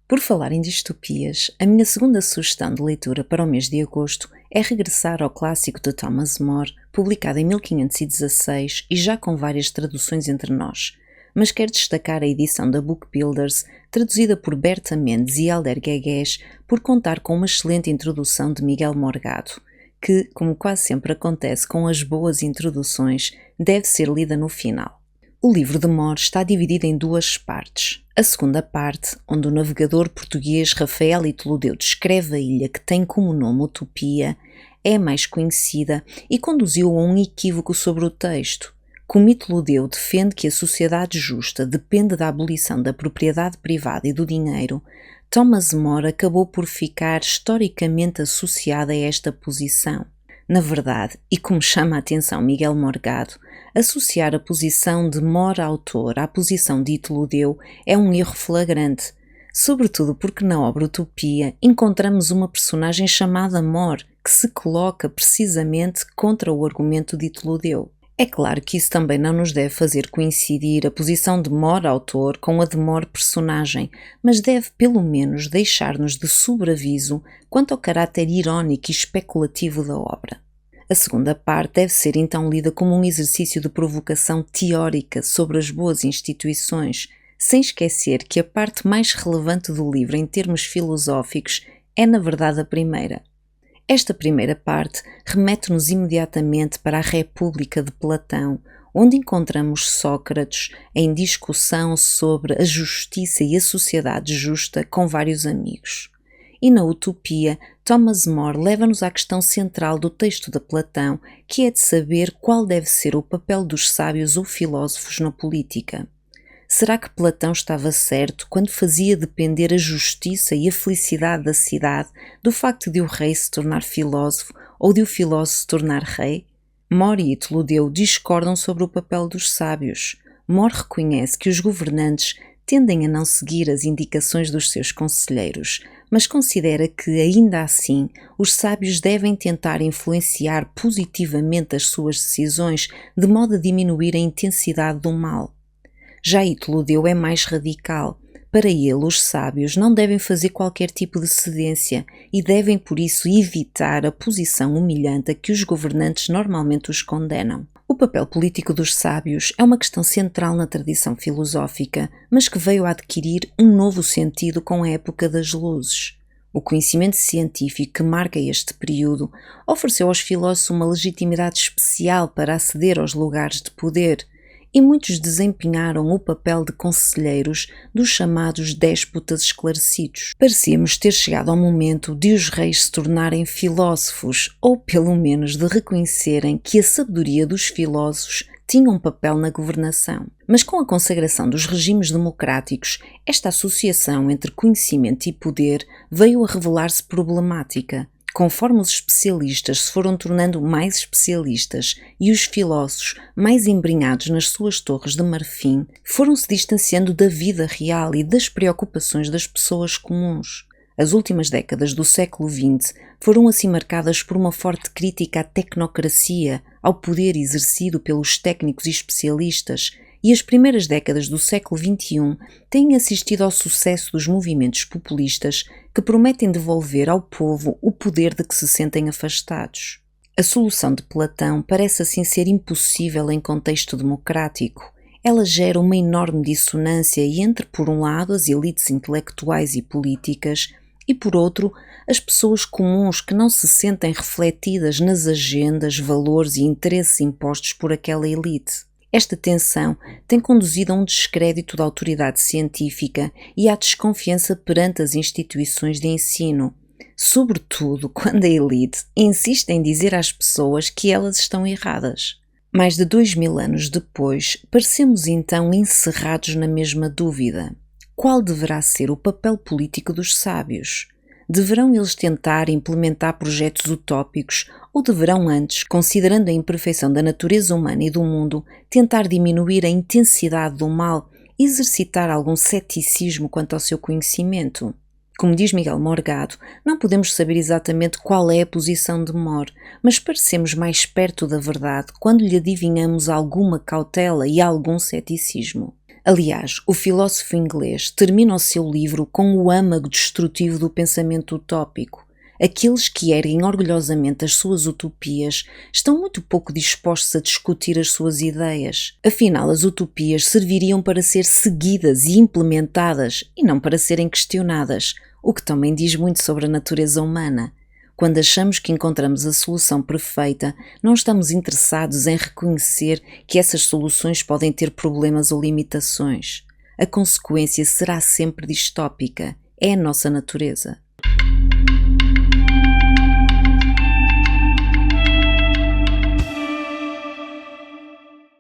Por falar em distopias, a minha segunda sugestão de leitura para o mês de agosto é regressar ao clássico de Thomas More, publicado em 1516 e já com várias traduções entre nós, mas quero destacar a edição da Book Builders, traduzida por Berta Mendes e Helder Guegués, por contar com uma excelente introdução de Miguel Morgado, que, como quase sempre acontece com as boas introduções, deve ser lida no final. O livro de More está dividido em duas partes. A segunda parte, onde o navegador português Rafael Iteludeu descreve a ilha que tem como nome Utopia, é a mais conhecida e conduziu a um equívoco sobre o texto. Como Iteludeu defende que a sociedade justa depende da abolição da propriedade privada e do dinheiro, Thomas More acabou por ficar historicamente associado a esta posição. Na verdade, e como chama a atenção Miguel Morgado, associar a posição de More autor à posição de Iteludeu é um erro flagrante, sobretudo porque na obra Utopia encontramos uma personagem chamada More, que se coloca precisamente contra o argumento de Iteludeu. É claro que isso também não nos deve fazer coincidir a posição de More autor com a de More personagem, mas deve pelo menos deixar-nos de sobreaviso quanto ao caráter irónico e especulativo da obra. A segunda parte deve ser então lida como um exercício de provocação teórica sobre as boas instituições, sem esquecer que a parte mais relevante do livro em termos filosóficos é na verdade a primeira. Esta primeira parte remete-nos imediatamente para a República de Platão, onde encontramos Sócrates em discussão sobre a justiça e a sociedade justa com vários amigos. E na Utopia, Thomas More leva-nos à questão central do texto de Platão, que é de saber qual deve ser o papel dos sábios ou filósofos na política. Será que Platão estava certo quando fazia depender a justiça e a felicidade da cidade do facto de o rei se tornar filósofo ou de o filósofo se tornar rei? More e Iteludeu discordam sobre o papel dos sábios. More reconhece que os governantes tendem a não seguir as indicações dos seus conselheiros, mas considera que, ainda assim, os sábios devem tentar influenciar positivamente as suas decisões de modo a diminuir a intensidade do mal. Já Iteludeu é mais radical. Para ele, os sábios não devem fazer qualquer tipo de cedência e devem, por isso, evitar a posição humilhante a que os governantes normalmente os condenam. O papel político dos sábios é uma questão central na tradição filosófica, mas que veio a adquirir um novo sentido com a época das luzes. O conhecimento científico que marca este período ofereceu aos filósofos uma legitimidade especial para aceder aos lugares de poder, e muitos desempenharam o papel de conselheiros dos chamados déspotas esclarecidos. Parecíamos ter chegado ao momento de os reis se tornarem filósofos, ou pelo menos de reconhecerem que a sabedoria dos filósofos tinha um papel na governação. Mas com a consagração dos regimes democráticos, esta associação entre conhecimento e poder veio a revelar-se problemática. Conforme os especialistas se foram tornando mais especialistas e os filósofos mais embrenhados nas suas torres de marfim, foram-se distanciando da vida real e das preocupações das pessoas comuns. As últimas décadas do século XX foram assim marcadas por uma forte crítica à tecnocracia, ao poder exercido pelos técnicos e especialistas, e as primeiras décadas do século XXI têm assistido ao sucesso dos movimentos populistas que prometem devolver ao povo o poder de que se sentem afastados. A solução de Platão parece assim ser impossível em contexto democrático. Ela gera uma enorme dissonância entre, por um lado, as elites intelectuais e políticas e, por outro, as pessoas comuns que não se sentem refletidas nas agendas, valores e interesses impostos por aquela elite. Esta tensão tem conduzido a um descrédito da autoridade científica e à desconfiança perante as instituições de ensino, sobretudo quando a elite insiste em dizer às pessoas que elas estão erradas. Mais de 2000 anos depois, parecemos então encerrados na mesma dúvida. Qual deverá ser o papel político dos sábios? Deverão eles tentar implementar projetos utópicos ou deverão antes, considerando a imperfeição da natureza humana e do mundo, tentar diminuir a intensidade do mal e exercitar algum ceticismo quanto ao seu conhecimento? Como diz Miguel Morgado, não podemos saber exatamente qual é a posição de More, mas parecemos mais perto da verdade quando lhe adivinhamos alguma cautela e algum ceticismo. Aliás, o filósofo inglês termina o seu livro com o âmago destrutivo do pensamento utópico. Aqueles que erguem orgulhosamente as suas utopias estão muito pouco dispostos a discutir as suas ideias. Afinal, as utopias serviriam para ser seguidas e implementadas e não para serem questionadas, o que também diz muito sobre a natureza humana. Quando achamos que encontramos a solução perfeita, não estamos interessados em reconhecer que essas soluções podem ter problemas ou limitações. A consequência será sempre distópica. É a nossa natureza.